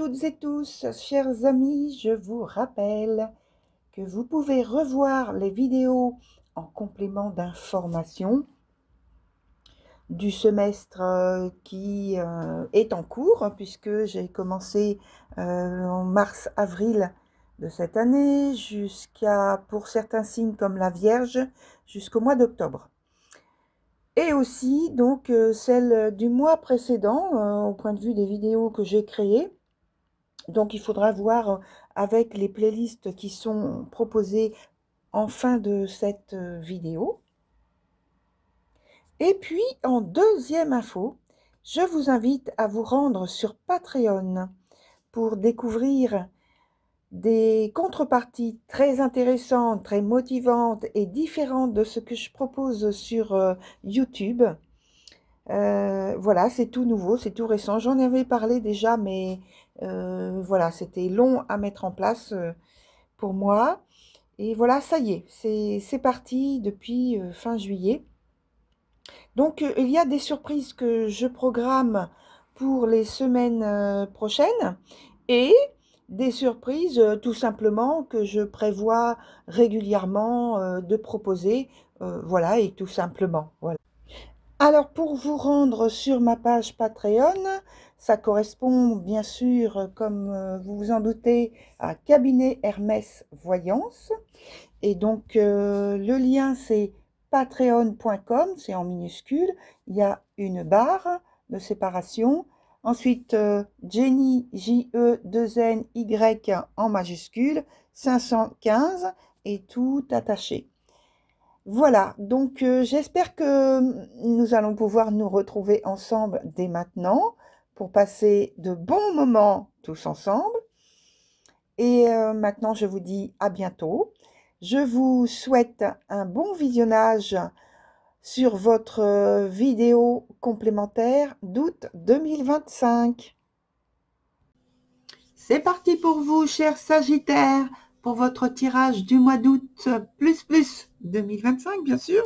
toutes et tous, chers amis, je vous rappelle que vous pouvez revoir les vidéos en complément d'information du semestre qui est en cours, puisque j'ai commencé en mars-avril de cette année, jusqu'à, pour certains signes comme la Vierge, jusqu'au mois d'octobre. Et aussi donc celle du mois précédent, au point de vue des vidéos que j'ai créées. Donc il faudra voir avec les playlists qui sont proposées en fin de cette vidéo. Et puis en deuxième info, je vous invite à vous rendre sur Patreon pour découvrir des contreparties très intéressantes, très motivantes et différentes de ce que je propose sur YouTube. Voilà, c'est tout nouveau, c'est tout récent. J'en avais parlé déjà, mais voilà, c'était long à mettre en place pour moi. Et voilà, ça y est, c'est parti depuis fin juillet. Donc, il y a des surprises que je programme pour les semaines prochaines et des surprises tout simplement que je prévois régulièrement de proposer. Voilà, et tout simplement. Voilà. Alors, pour vous rendre sur ma page Patreon, ça correspond bien sûr, comme vous vous en doutez, à Cabinet Hermès Voyance. Et donc, le lien, c'est patreon.com, c'est en minuscule. Il y a une barre de séparation. Ensuite, Jenny, J-E-2-N-Y en majuscule, 515 et tout attaché. Voilà, donc j'espère que nous allons pouvoir nous retrouver ensemble dès maintenant pour passer de bons moments tous ensemble. Et maintenant, je vous dis à bientôt. Je vous souhaite un bon visionnage sur votre vidéo complémentaire d'août 2025. C'est parti pour vous, chers Sagittaires, pour votre tirage du mois d'août plus 2025, bien sûr.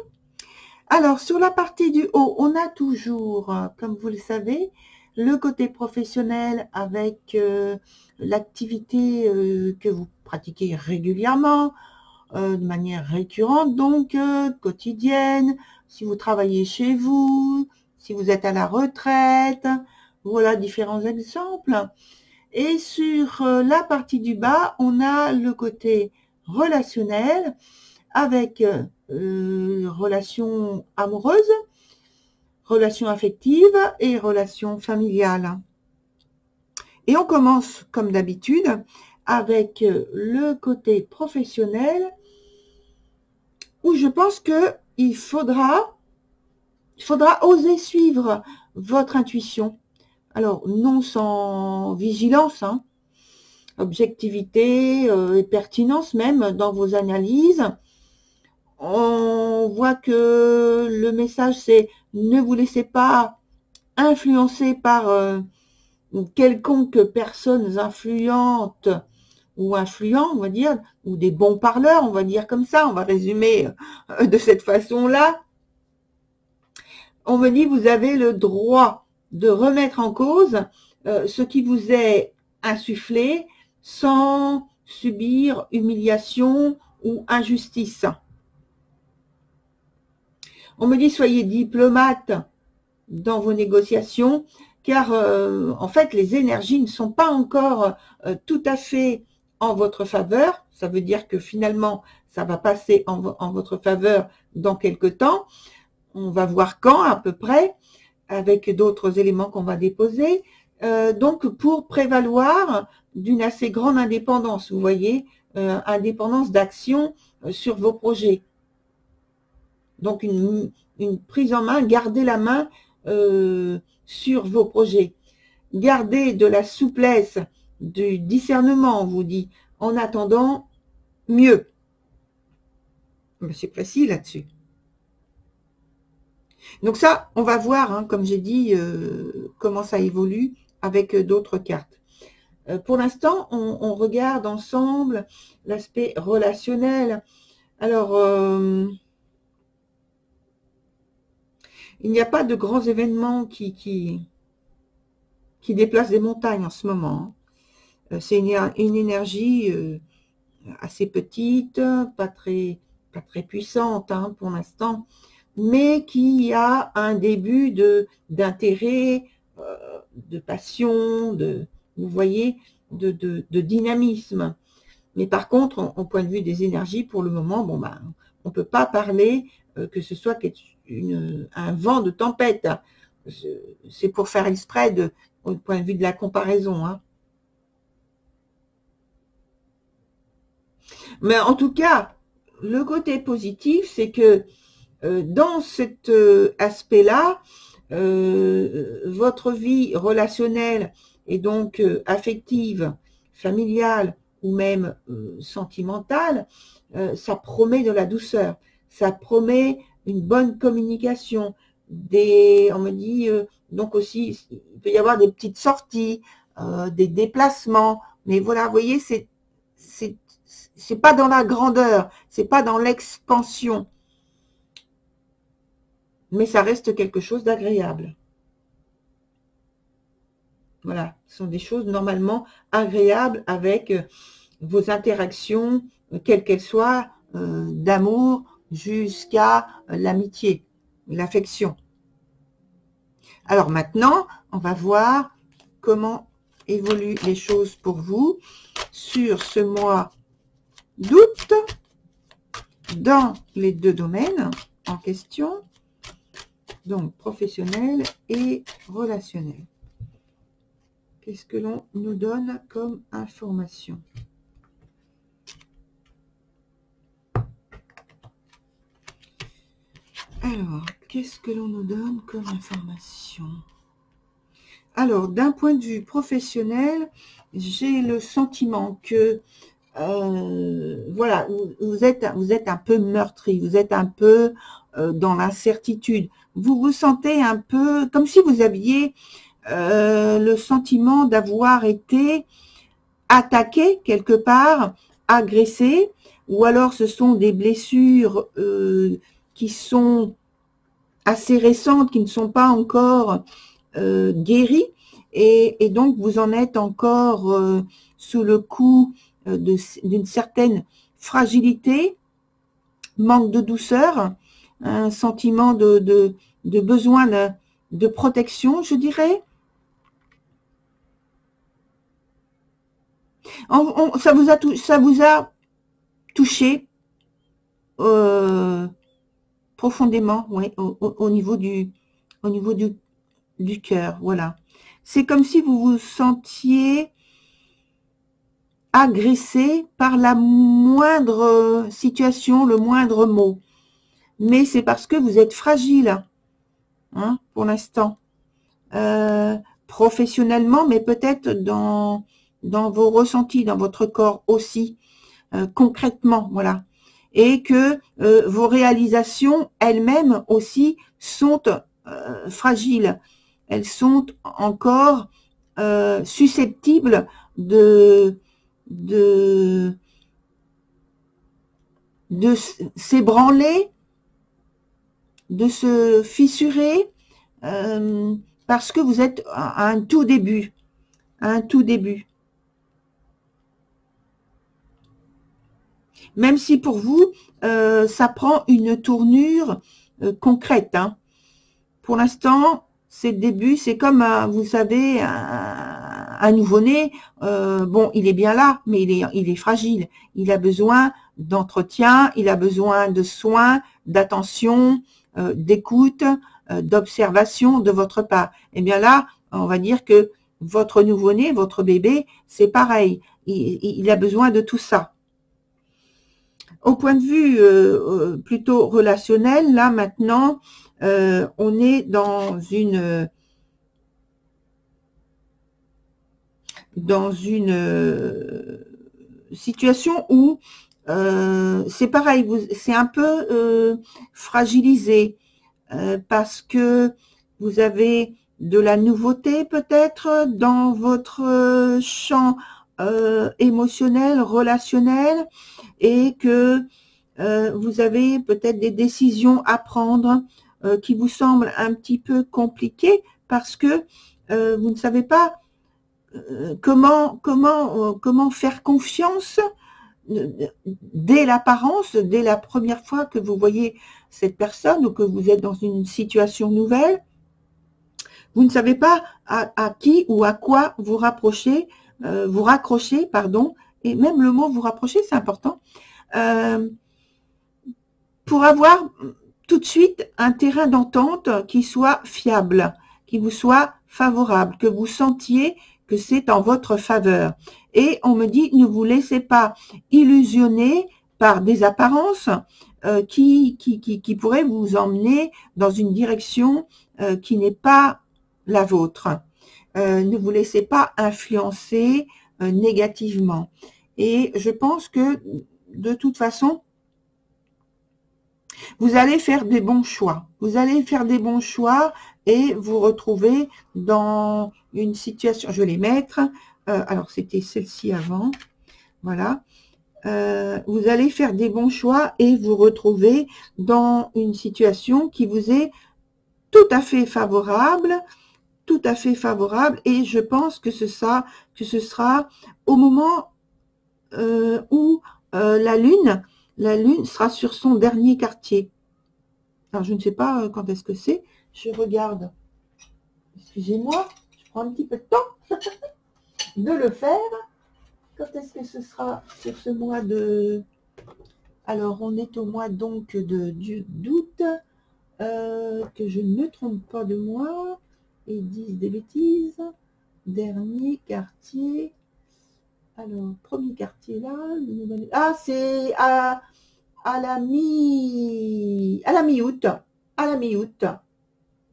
Alors, sur la partie du haut, on a toujours, comme vous le savez, le côté professionnel avec l'activité que vous pratiquez régulièrement, de manière récurrente, donc quotidienne, si vous travaillez chez vous, si vous êtes à la retraite, voilà différents exemples. Et sur la partie du bas, on a le côté relationnel avec relations amoureuses, relations affectives et relations familiales. Et on commence, comme d'habitude, avec le côté professionnel, où je pense qu'il faudra oser suivre votre intuition. Alors, non sans vigilance, hein, objectivité et pertinence même dans vos analyses. On voit que le message, c'est ne vous laissez pas influencer par quelconque personnes influentes ou influents, on va dire, ou des bons parleurs, on va dire comme ça, on va résumer de cette façon-là. On me dit, vous avez le droit de remettre en cause ce qui vous est insufflé sans subir humiliation ou injustice. On me dit, soyez diplomate dans vos négociations, car en fait, les énergies ne sont pas encore tout à fait en votre faveur. Ça veut dire que finalement, ça va passer en votre faveur dans quelque temps. On va voir quand à peu près, avec d'autres éléments qu'on va déposer. Donc, pour prévaloir d'une assez grande indépendance, vous voyez, indépendance d'action sur vos projets. Donc, une prise en main, garder la main sur vos projets. Gardez de la souplesse, du discernement, on vous dit, en attendant mieux. C'est précis là-dessus. Donc ça, on va voir, hein, comme j'ai dit, comment ça évolue avec d'autres cartes. Pour l'instant, on regarde ensemble l'aspect relationnel. Alors, il n'y a pas de grands événements qui déplacent des montagnes en ce moment. C'est une énergie assez petite, pas très puissante hein, pour l'instant, mais qui a un début d'intérêt, de passion, vous voyez, de dynamisme. Mais par contre, au point de vue des énergies, pour le moment, bon ben, on ne peut pas parler que ce soit un vent de tempête. C'est pour faire exprès au point de vue de la comparaison. Hein. Mais en tout cas, le côté positif, c'est que dans cet aspect-là, votre vie relationnelle et donc affective, familiale ou même sentimentale, ça promet de la douceur, ça promet une bonne communication. On me dit donc aussi, il peut y avoir des petites sorties, des déplacements, mais voilà, vous voyez, c'est pas dans la grandeur, c'est pas dans l'expansion, mais ça reste quelque chose d'agréable. Voilà, ce sont des choses normalement agréables avec vos interactions, quelles qu'elles soient, d'amour jusqu'à l'amitié, l'affection. Alors maintenant, on va voir comment évoluent les choses pour vous sur ce mois d'août dans les deux domaines en question, donc professionnel et relationnel. Qu'est-ce que l'on nous donne comme information? Alors, qu'est-ce que l'on nous donne comme information? Alors, d'un point de vue professionnel, j'ai le sentiment que voilà, vous êtes un peu meurtri, vous êtes un peu dans l'incertitude. Vous vous sentez un peu comme si vous aviez le sentiment d'avoir été attaqué quelque part, agressé, ou alors ce sont des blessures qui sont assez récentes, qui ne sont pas encore guéries, et donc vous en êtes encore sous le coup d'une certaine fragilité, manque de douceur, un sentiment de besoin de protection, je dirais. Ça vous a touché profondément, ouais, au niveau du cœur, voilà. C'est comme si vous vous sentiez agressé par la moindre situation, le moindre mot. Mais c'est parce que vous êtes fragile, hein, pour l'instant. Professionnellement, mais peut-être dans vos ressentis, dans votre corps aussi, concrètement, voilà. Et que vos réalisations elles-mêmes aussi sont fragiles. Elles sont encore susceptibles de s'ébranler, de se fissurer, parce que vous êtes à un tout début, Même si pour vous, ça prend une tournure concrète. Hein. Pour l'instant, c'est le début, c'est comme, vous savez, un nouveau-né, bon, il est bien là, mais il est fragile. Il a besoin d'entretien, il a besoin de soins, d'attention, d'écoute, d'observation de votre part. Et bien là, on va dire que votre nouveau-né, votre bébé, c'est pareil. Il a besoin de tout ça. Au point de vue plutôt relationnel, là maintenant, on est dans une situation où c'est pareil, c'est un peu fragilisé parce que vous avez de la nouveauté peut-être dans votre champ émotionnel, relationnel, et que vous avez peut-être des décisions à prendre qui vous semblent un petit peu compliquées parce que vous ne savez pas comment faire confiance dès l'apparence, dès la première fois que vous voyez cette personne ou que vous êtes dans une situation nouvelle. Vous ne savez pas à qui ou à quoi vous rapprochez, vous raccrochez, pardon, et même le mot vous rapprocher, c'est important, pour avoir tout de suite un terrain d'entente qui soit fiable, qui vous soit favorable, que vous sentiez que c'est en votre faveur. Et on me dit, ne vous laissez pas illusionner par des apparences qui pourraient vous emmener dans une direction qui n'est pas la vôtre. Ne vous laissez pas influencer négativement. Et je pense que de toute façon, vous allez faire des bons choix. Vous allez faire des bons choix et vous retrouver dans une situation. Je vais les mettre. Alors, c'était celle-ci avant. Voilà. Vous allez faire des bons choix et vous retrouver dans une situation qui vous est tout à fait favorable. Tout à fait favorable. Et je pense que ce sera au moment où la Lune sera sur son dernier quartier. Alors, je ne sais pas quand est-ce que c'est. Je regarde. Excusez-moi, je prends un petit peu de temps de le faire. Quand est-ce que ce sera sur ce mois de... Alors, on est au mois donc d'août. Que je ne me trompe pas de mois et dise des bêtises. Dernier quartier. Alors, premier quartier là. Ah, c'est à la mi-août. À la mi-août.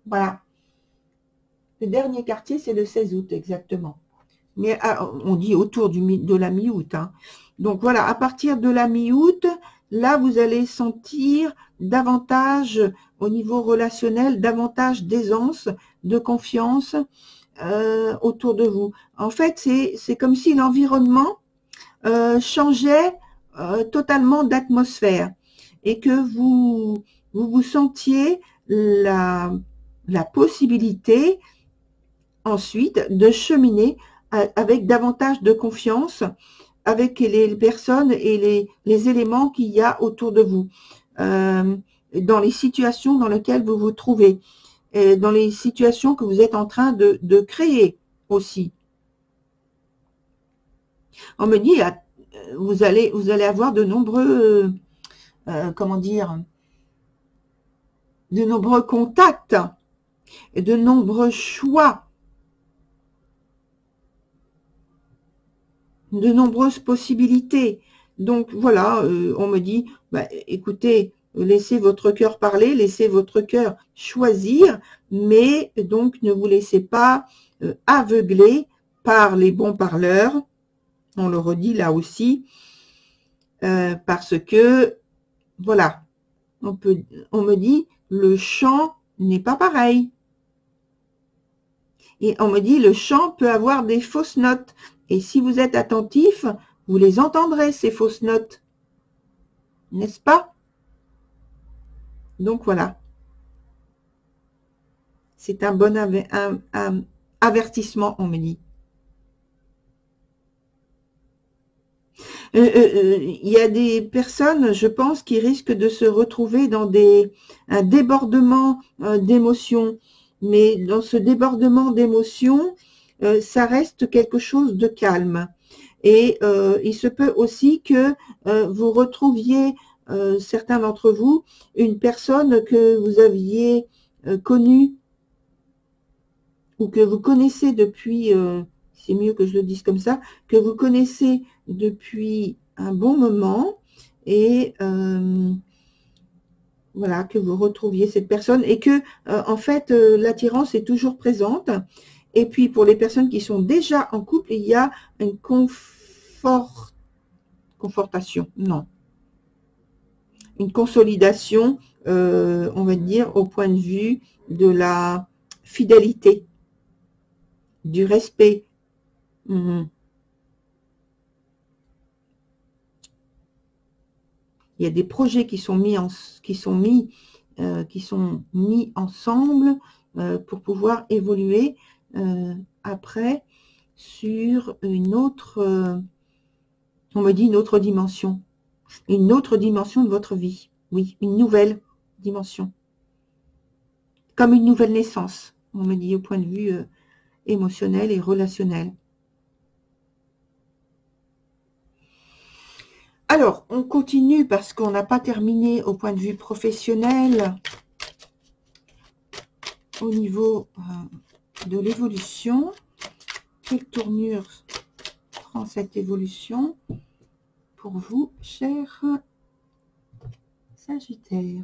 Voilà. Le dernier quartier, c'est le 16 août, exactement. Mais on dit autour de la mi-août. Hein. Donc voilà, à partir de la mi-août, là, vous allez sentir davantage, au niveau relationnel, davantage d'aisance, de confiance autour de vous. En fait, c'est comme si l'environnement changeait totalement d'atmosphère et que vous sentiez la possibilité ensuite de cheminer avec davantage de confiance avec les personnes et les éléments qu'il y a autour de vous, dans les situations dans lesquelles vous vous trouvez, et dans les situations que vous êtes en train de créer aussi. On me dit, vous allez avoir de nombreux, comment dire, de nombreux contacts et de nombreux choix, de nombreuses possibilités. Donc voilà, on me dit, bah, écoutez, laissez votre cœur parler, laissez votre cœur choisir, mais donc ne vous laissez pas aveugler par les bons parleurs. On le redit là aussi, parce que, voilà, on me dit, le chant n'est pas pareil. Et on me dit, le chant peut avoir des fausses notes. Et si vous êtes attentif, vous les entendrez, ces fausses notes. N'est-ce pas? Donc voilà. C'est un bon avertissement, on me dit. Il y a des personnes, je pense, qui risquent de se retrouver dans un débordement d'émotions. Mais dans ce débordement d'émotions, ça reste quelque chose de calme. Et il se peut aussi que vous retrouviez, certains d'entre vous, une personne que vous aviez connue ou que vous connaissez depuis, c'est mieux que je le dise comme ça, que vous connaissez depuis un bon moment et voilà, que vous retrouviez cette personne et que en fait l'attirance est toujours présente. Et puis pour les personnes qui sont déjà en couple, il y a une confortation, non, une consolidation, on va dire, au point de vue de la fidélité, du respect. Il y a des projets qui sont mis ensemble pour pouvoir évoluer après. sur une autre, on me dit une autre dimension de votre vie. Oui, une nouvelle dimension. Comme une nouvelle naissance, on me dit au point de vue émotionnel et relationnel. Alors, on continue parce qu'on n'a pas terminé au point de vue professionnel. Au niveau de l'évolution, quelle tournure prend cette évolution pour vous, chers Sagittaires?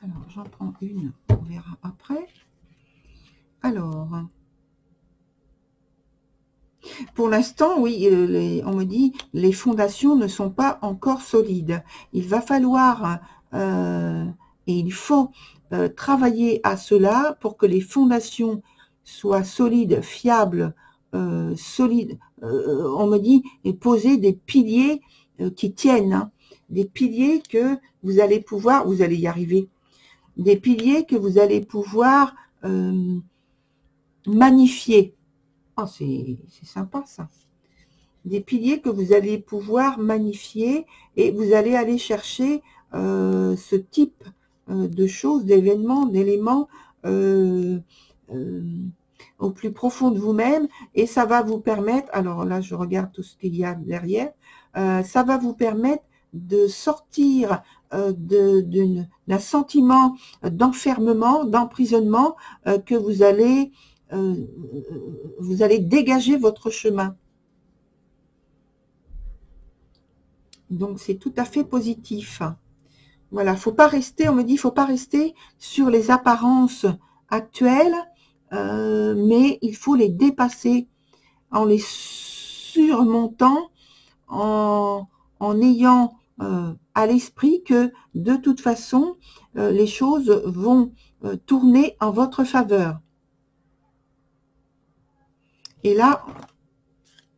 Alors, j'en prends une, on verra après. Alors, pour l'instant, oui, on me dit les fondations ne sont pas encore solides. Il va falloir, et il faut travailler à cela pour que les fondations soient solides, fiables, solides. On me dit et poser des piliers qui tiennent, hein, des piliers que vous allez pouvoir, vous allez y arriver, des piliers que vous allez pouvoir magnifier. Oh, c'est sympa ça. Des piliers que vous allez pouvoir magnifier et vous allez aller chercher ce type de choses, d'événements, d'éléments au plus profond de vous-même, et ça va vous permettre, alors là je regarde tout ce qu'il y a derrière, ça va vous permettre de sortir d'un sentiment d'enfermement, d'emprisonnement, que vous allez dégager votre chemin. Donc c'est tout à fait positif. Voilà, faut pas rester, on me dit, faut pas rester sur les apparences actuelles, mais il faut les dépasser en les surmontant, en ayant à l'esprit que de toute façon, les choses vont tourner en votre faveur. Et là,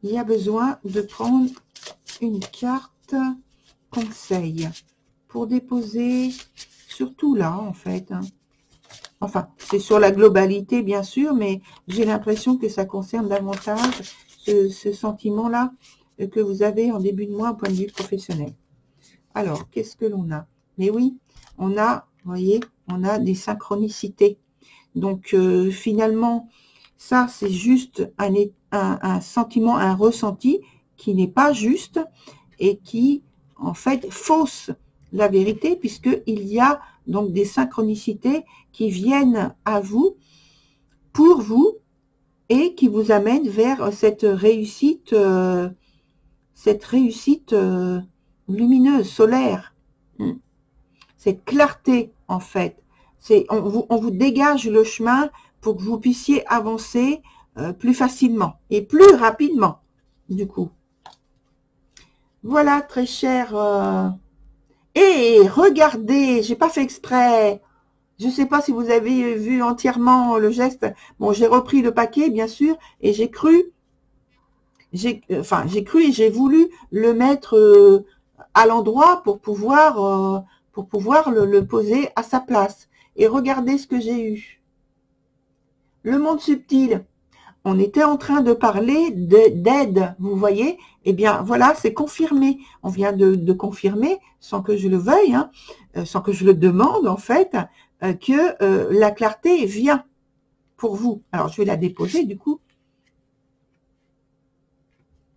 il y a besoin de prendre une carte conseil pour déposer, surtout là en fait, hein. Enfin, c'est sur la globalité bien sûr, mais j'ai l'impression que ça concerne davantage ce sentiment-là que vous avez en début de mois au point de vue professionnel. Alors, qu'est-ce que l'on a? Mais oui, on a, vous voyez, on a des synchronicités. Donc, finalement, ça, c'est juste un sentiment, un ressenti qui n'est pas juste et qui, en fait, fausse la vérité, puisqu'il y a donc des synchronicités qui viennent à vous, pour vous, et qui vous amènent vers cette réussite lumineuse, solaire, cette clarté, en fait. On vous dégage le chemin pour que vous puissiez avancer plus facilement et plus rapidement, du coup. Voilà, très cher. Et regardez, j'ai pas fait exprès. Je ne sais pas si vous avez vu entièrement le geste. Bon, j'ai repris le paquet, bien sûr, et j'ai cru et j'ai voulu le mettre à l'endroit pour pouvoir le poser à sa place. Et regardez ce que j'ai eu. Le monde subtil. On était en train de parler d'aide, vous voyez. Eh bien, voilà, c'est confirmé. On vient de confirmer, sans que je le veuille, hein, sans que je le demande, en fait, que la clarté vient pour vous. Alors, je vais la déposer, du coup.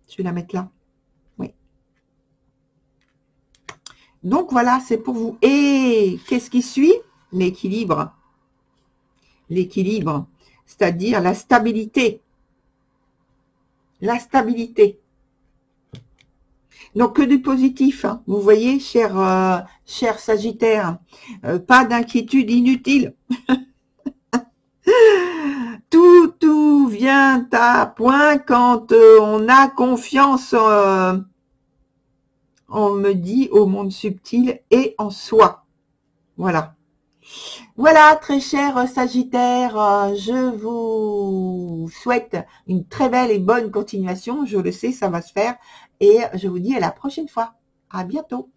Je vais la mettre là. Oui. Donc, voilà, c'est pour vous. Et qu'est-ce qui suit? L'équilibre. L'équilibre, c'est-à-dire la stabilité. La stabilité. Donc, que du positif, hein. Vous voyez, cher Sagittaire, pas d'inquiétude inutile. Tout vient à point quand on a confiance, on me dit, au monde subtil et en soi. Voilà. Voilà, très cher Sagittaire, je vous souhaite une très belle et bonne continuation. Je le sais, ça va se faire. Et je vous dis à la prochaine fois. À bientôt.